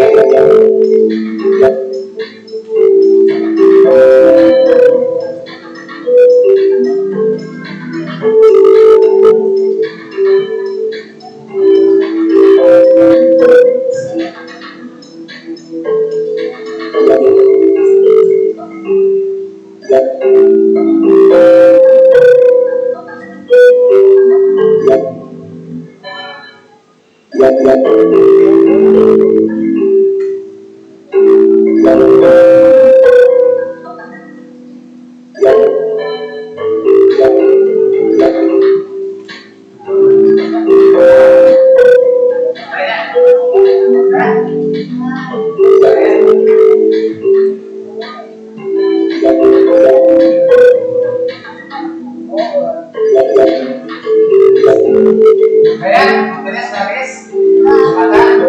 Kalian waktunya sehabis. Silakan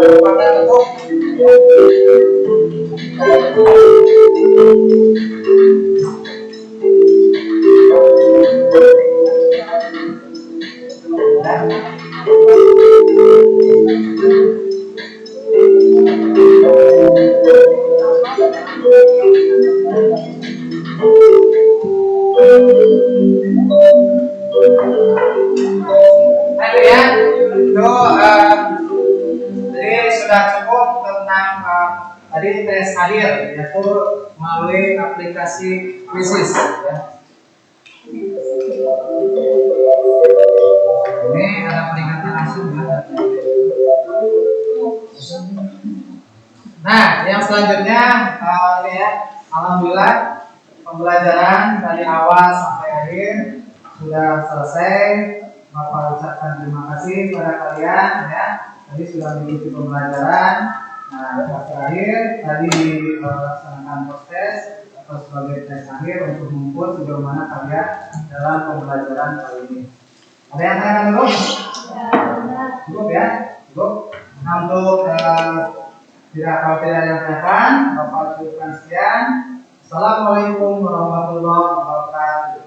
merupakan untuk Ayo ya, itu jadi sudah cukup tentang tadi tes akhir, yaitu melalui aplikasi Quizzes ya. Ini ada peringatan langsung ya. Nah, yang selanjutnya ini ya, alhamdulillah pembelajaran dari awal sampai akhir sudah selesai. Bapak ucapkan terima kasih kepada kalian ya. Tadi sudah mengikuti pembelajaran. Nah, yang terakhir tadi dilaksanakan proses atau sebagai tes akhir untuk mengukur sejauh mana kalian dalam pembelajaran kali ini. Ada yang tanya dulu? Cukup ya, cukup. Nah, untuk kalau tidak ada yang tanyakan, Bapak cukupkan sekian. Assalamualaikum warahmatullahi wabarakatuh.